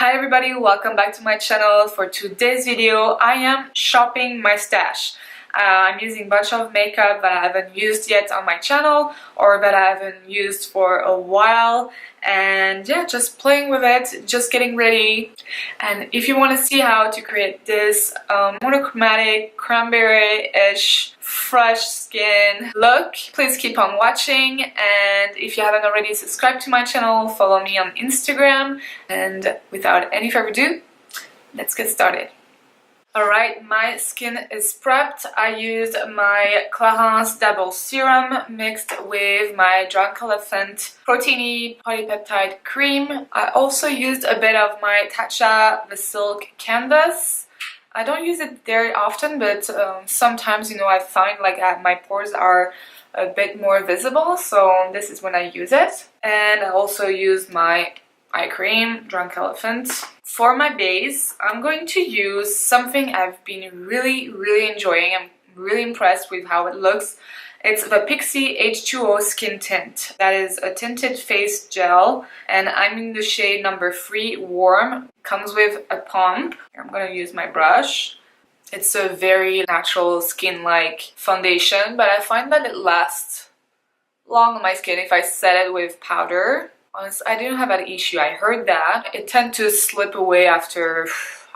Hi everybody, welcome back to my channel. For today's video, I am shopping my stash. I'm using a bunch of makeup that I haven't used yet on my channel or that I haven't used for a while, and yeah, just playing with it, just getting ready. And if you want to see how to create this monochromatic, cranberry-ish, fresh skin look, please keep on watching. And if you haven't already subscribed to my channel, follow me on Instagram. And without any further ado, let's get started. Alright, my skin is prepped. I used my Clarins Double Serum mixed with my Drunk Elephant Proteiny Polypeptide Cream. I also used a bit of my Tatcha The Silk Canvas. I don't use it very often, but sometimes, you know, I find like my pores are a bit more visible, so this is when I use it. And I also used my eye cream, Drunk Elephant. For my base, I'm going to use something I've been really enjoying. I'm really impressed with how it looks. It's the Pixi H2O Skin Tint. That is a tinted face gel, and I'm in the shade number 3 Warm. Comes with a pump. I'm going to use my brush. It's a very natural skin-like foundation, but I find that it lasts long on my skin if I set it with powder. Honestly, I didn't have that issue. I heard that it tends to slip away after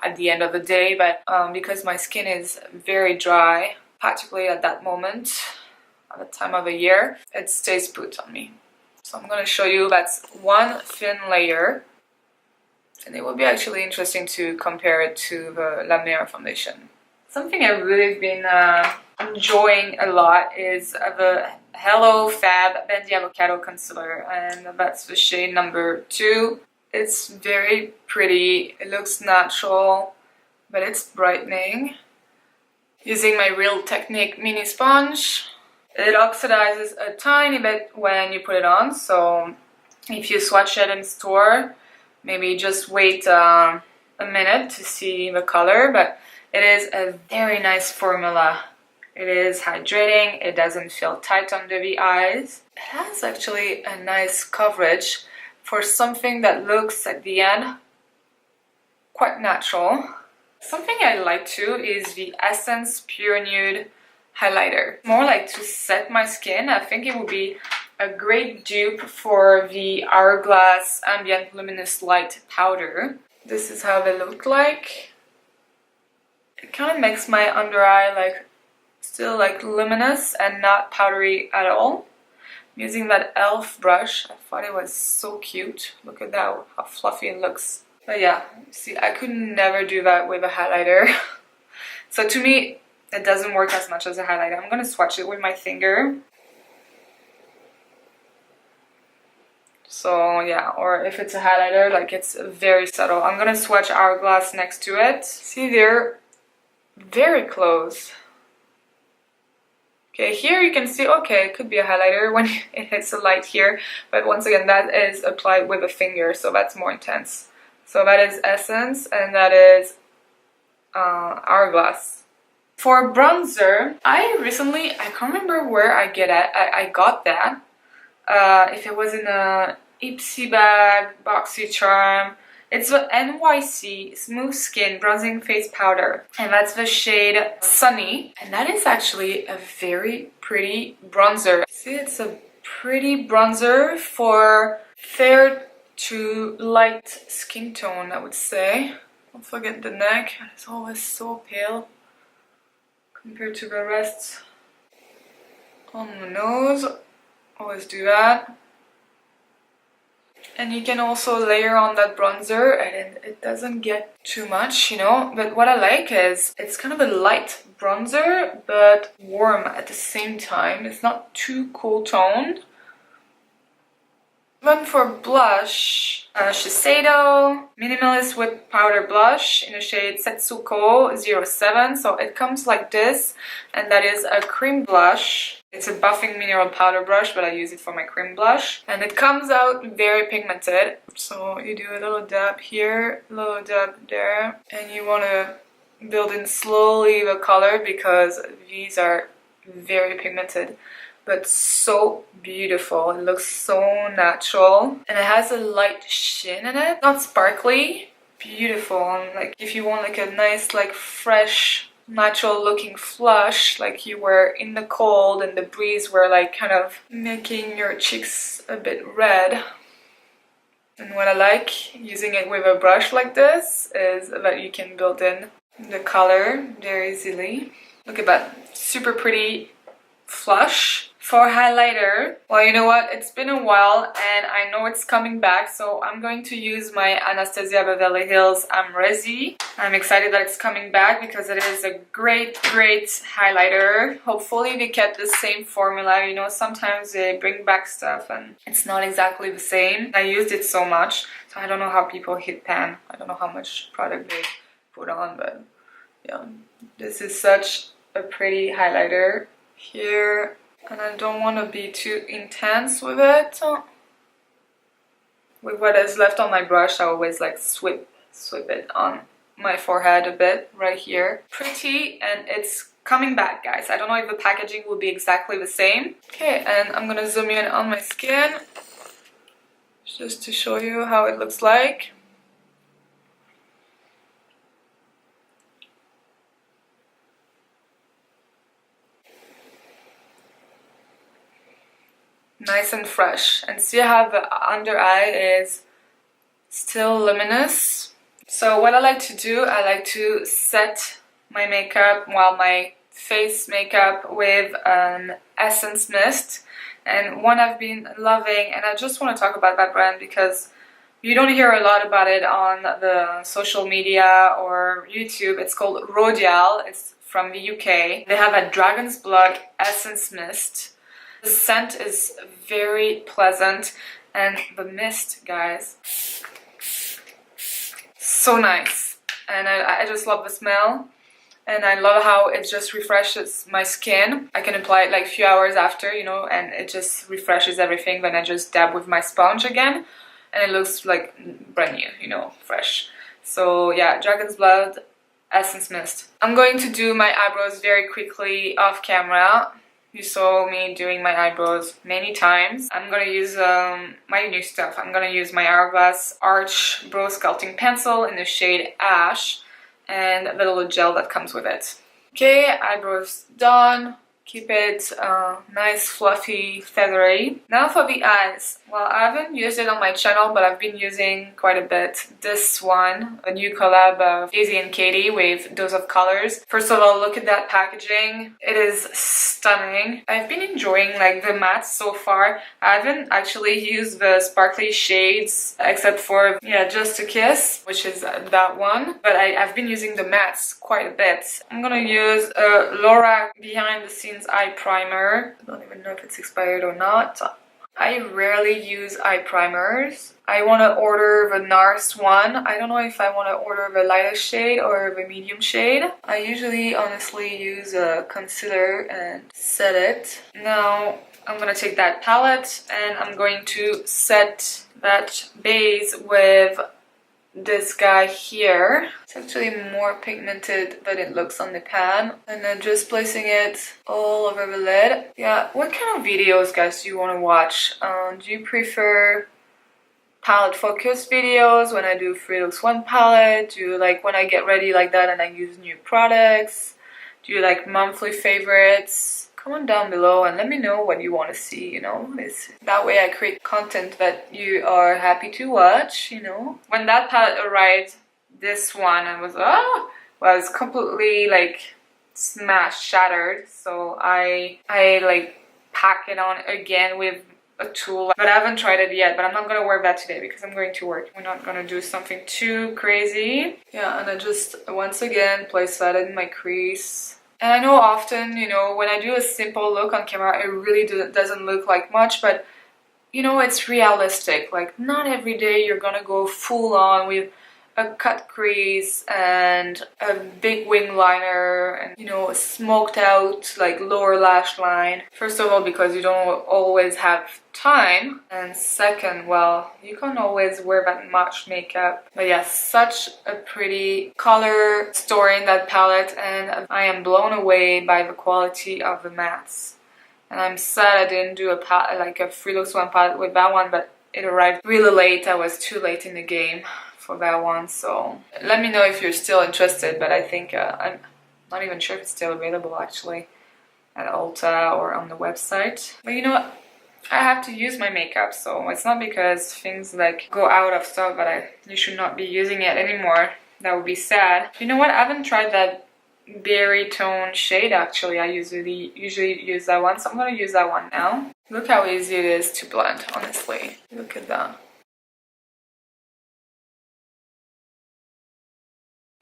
at the end of the day, but because my skin is very dry, particularly at that moment, at the time of the year, it stays put on me. So I'm going to show you that's one thin layer, and it will be actually interesting to compare it to the La Mer foundation. Something I've really been enjoying a lot is the Hello Fab Bendy Avocado Concealer, and that's the shade number 2. It's very pretty, it looks natural, but it's brightening. Using my Real Technique mini sponge, it oxidizes a tiny bit when you put it on, so if you swatch it in store, maybe just wait a minute to see the color, but it is a very nice formula. It is hydrating, it doesn't feel tight under the eyes. It has actually a nice coverage for something that looks at the end quite natural. Something I like too is the Essence Pure Nude highlighter. More like to set my skin. I think it would be a great dupe for the Hourglass Ambient Luminous Light powder. This is how they look like. It kind of makes my under eye like still like luminous and not powdery at all. I'm using that e.l.f. brush. I thought it was so cute. Look at that, how fluffy it looks. But yeah, see, I could never do that with a highlighter. So to me, it doesn't work as much as a highlighter. I'm gonna swatch it with my finger. So yeah, or if it's a highlighter, like it's very subtle. I'm gonna swatch Hourglass next to it. See, they're very close. Okay, here you can see, okay, it could be a highlighter when it hits the light here, but once again, that is applied with a finger, so that's more intense. So that is Essence, and that is Hourglass. For bronzer, I can't remember where I got that. If it was in a Ipsy bag, BoxyCharm. It's the NYC Smooth Skin Bronzing Face Powder, and that's the shade Sunny, and that is actually a very pretty bronzer. See, it's a pretty bronzer for fair to light skin tone, I would say. Don't forget the neck, it's always so pale compared to the rest. On the nose, always do that. And you can also layer on that bronzer and it doesn't get too much, you know. But what I like is it's kind of a light bronzer but warm at the same time. It's not too cool toned. Then for blush, Shiseido Minimalist Whip Powder Blush in the shade Setsuko 07. So it comes like this, and that is a cream blush. It's a buffing mineral powder brush, but I use it for my cream blush. And it comes out very pigmented. So you do a little dab here, a little dab there. And you want to build in slowly the color because these are very pigmented, but so beautiful. It looks so natural. And it has a light sheen in it. Not sparkly, beautiful. And like if you want like a nice like fresh natural looking flush, like you were in the cold and the breeze were like kind of making your cheeks a bit red. And what I like using it with a brush like this is that you can build in the color very easily. Look at that, super pretty flush. For highlighter, well, you know what, it's been a while and I know it's coming back, so I'm going to use my Anastasia Beverly Hills Amrezi. I'm excited that it's coming back because it is a great highlighter. Hopefully they kept the same formula. You know, sometimes they bring back stuff and it's not exactly the same. I used it so much, so I don't know how people hit pan. I don't know how much product they put on, but yeah, this is such a pretty highlighter here. And I don't want to be too intense with it. With what is left on my brush, I always like sweep it on my forehead a bit right here. Pretty, and it's coming back, guys. I don't know if the packaging will be exactly the same. Okay, and I'm gonna zoom in on my skin just to show you how it looks like. Nice and fresh. And see how the under eye is still luminous. So what I like to do, I like to set my makeup, well, my face makeup with an essence mist. And one I've been loving, and I just want to talk about that brand because you don't hear a lot about it on the social media or YouTube. It's called Rodial. It's from the UK. They have a Dragon's Blood essence mist. The scent is very pleasant, and the mist, guys, so nice. And I just love the smell, and I love how it just refreshes my skin. I can apply it like a few hours after, you know, and it just refreshes everything. Then I just dab with my sponge again, and it looks like brand new, you know, fresh. So yeah, Dragon's Blood essence mist. I'm going to do my eyebrows very quickly off camera. You saw me doing my eyebrows many times. I'm gonna use my new stuff. I'm gonna use my Hourglass Arch Brow Sculpting Pencil in the shade Ash and the little gel that comes with it. Okay, eyebrows done. Keep it nice, fluffy, feathery. Now for the eyes. Well, I haven't used it on my channel, but I've been using quite a bit this one, a new collab of Daisy and Katie with Dose of Colors. First of all, look at that packaging. It is stunning. I've been enjoying like the mattes so far. I haven't actually used the sparkly shades except for, yeah, Just a Kiss, which is that one. But I've been using the mattes quite a bit. I'm gonna use a Laura Behind the Scenes eye primer. I don't even know if it's expired or not. I rarely use eye primers. I want to order the NARS one. I don't know if I want to order the lightest shade or the medium shade. I usually honestly use a concealer and set it. Now I'm going to take that palette and I'm going to set that base with this guy here. It's actually more pigmented than it looks on the pan, and then just placing it all over the lid. Yeah, what kind of videos, guys, do you want to watch? Do you prefer palette focused videos when I do 3 looks 1 palette? Do you like when I get ready like that and I use new products? Do you like monthly favorites? Comment down below and let me know what you want to see, you know. That way I create content that you are happy to watch, you know. When that palette arrived, this one, I was completely like smashed, shattered. So I like pack it on again with a tool, but I haven't tried it yet. But I'm not gonna wear that today because I'm going to work. We're not gonna do something too crazy. Yeah, and I just once again place that in my crease. And I know often, you know, when I do a simple look on camera, it really doesn't look like much, but you know, it's realistic. Like, not every day you're gonna go full on with a cut crease and a big wing liner and, you know, a smoked out like lower lash line. First of all, because you don't always have time, and second, well, you can't always wear that much makeup. But yeah, such a pretty color story in that palette, and I am blown away by the quality of the mattes. And I'm sad I didn't do a palette, like a 3 looks 1 palette with that one, but it arrived really late. I was too late in the game for that one, so let me know if you're still interested, but I think I'm not even sure if it's still available actually at Ulta or on the website. But you know what? I have to use my makeup, so it's not because things like go out of stock that you should not be using it anymore. That would be sad. You know what? I haven't tried that berry tone shade actually. I usually use that one, so I'm gonna use that one now. Look how easy it is to blend, honestly. Look at that.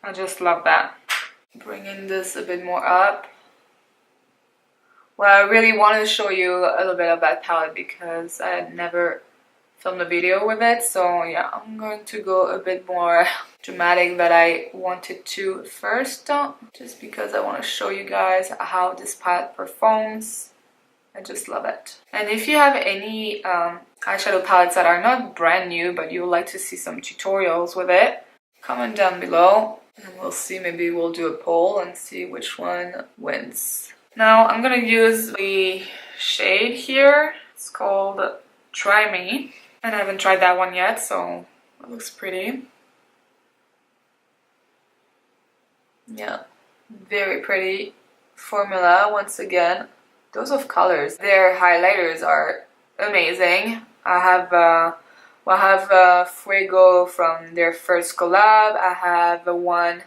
I just love that. Bringing this a bit more up. Well, I really wanted to show you a little bit of that palette because I had never filmed a video with it. So yeah, I'm going to go a bit more dramatic than I wanted to first. Just because I want to show you guys how this palette performs. I just love it. And if you have any eyeshadow palettes that are not brand new, but you would like to see some tutorials with it, comment down below. And we'll see, maybe we'll do a poll and see which one wins. Now I'm gonna use the shade here. It's called Try Me. And I haven't tried that one yet, so it looks pretty. Yeah, very pretty formula once again. Those of colors. Their highlighters are amazing. I have Fuego from their first collab. I have the one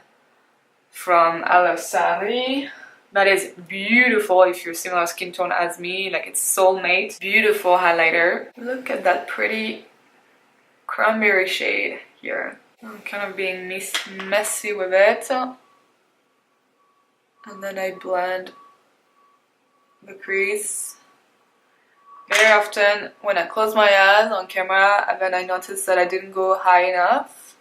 from Alessandri. That is beautiful if you're similar skin tone as me, like it's soulmate. Beautiful highlighter. Look at that pretty cranberry shade here. I'm kind of being messy with it. And then I blend the crease. Very often when I close my eyes on camera, and then I notice that I didn't go high enough.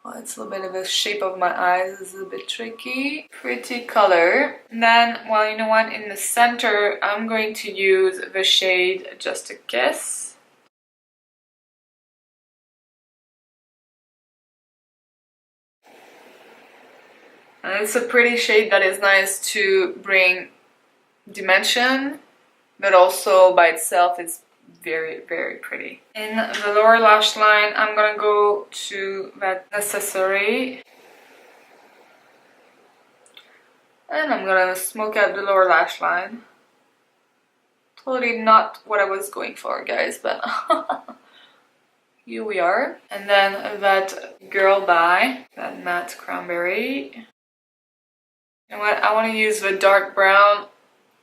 Well, it's a little bit of the shape of my eyes is a bit tricky. Pretty color. And then, well, you know what? In the center, I'm going to use the shade Just a Kiss. And it's a pretty shade that is nice to bring dimension, but also by itself it's very, very pretty. In the lower lash line, I'm gonna go to that Necessary. And I'm gonna smoke out the lower lash line. Totally not what I was going for, guys, but here we are. And then that Girl Bye, that matte cranberry. You know what? I want to use the dark brown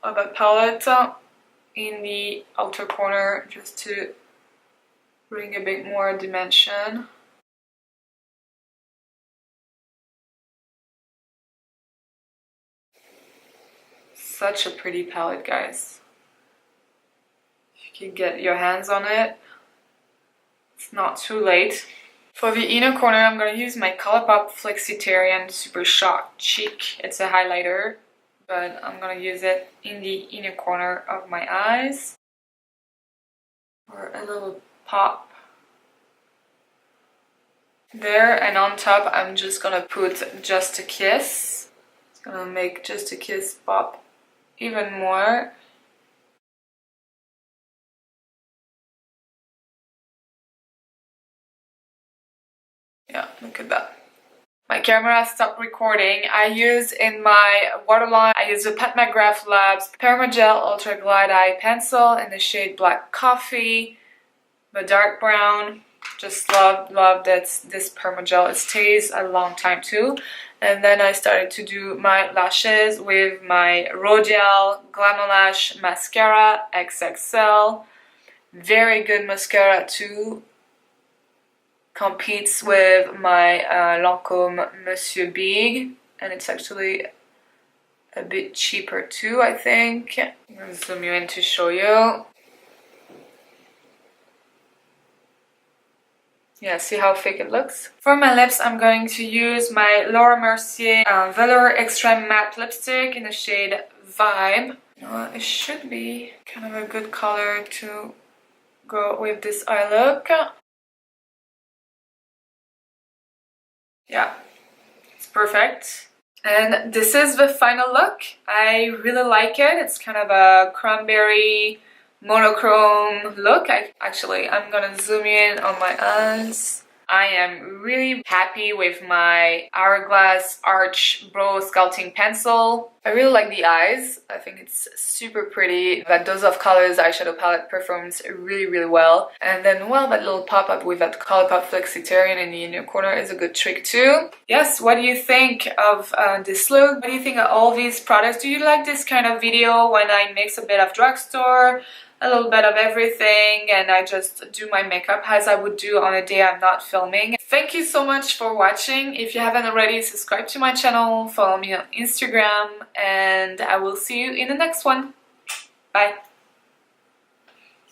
of a palette in the outer corner just to bring a bit more dimension. Such a pretty palette, guys. If you can get your hands on it, it's not too late. For the inner corner, I'm going to use my Colourpop Flexitarian Super Shock Cheek. It's a highlighter, but I'm going to use it in the inner corner of my eyes. Or a little pop there, and on top I'm just going to put Just a Kiss. It's going to make Just a Kiss pop even more. Yeah, look at that. My camera stopped recording. I used in my waterline, I used the Pat McGrath Labs Permagel Ultra Glide Eye Pencil in the shade Black Coffee, the dark brown. Just love this Permagel. It stays a long time too. And then I started to do my lashes with my Rodial Glamolash Mascara XXL. Very good mascara too. Competes with my Lancôme Monsieur Big, and it's actually a bit cheaper too, I think. I'm going to zoom you in to show you. Yeah, see how thick it looks? For my lips, I'm going to use my Laura Mercier Velour Extreme Matte Lipstick in the shade Vibe. It should be kind of a good color to go with this eye look. Yeah, it's perfect. And this is the final look. I really like it. It's kind of a cranberry monochrome look. I'm gonna zoom in on my eyes. I am really happy with my Hourglass Arch Brow Sculpting Pencil. I really like the eyes. I think it's super pretty. That Dose of Colors eyeshadow palette performs really well. And then, well, that little pop-up with that Colourpop Flexitarian in the inner corner is a good trick too. Yes, what do you think of this look? What do you think of all these products? Do you like this kind of video when I mix a bit of drugstore, a little bit of everything, and I just do my makeup as I would do on a day I'm not filming? Thank you so much for watching. If you haven't already, subscribe to my channel, follow me on Instagram, and I will see you in the next one. Bye!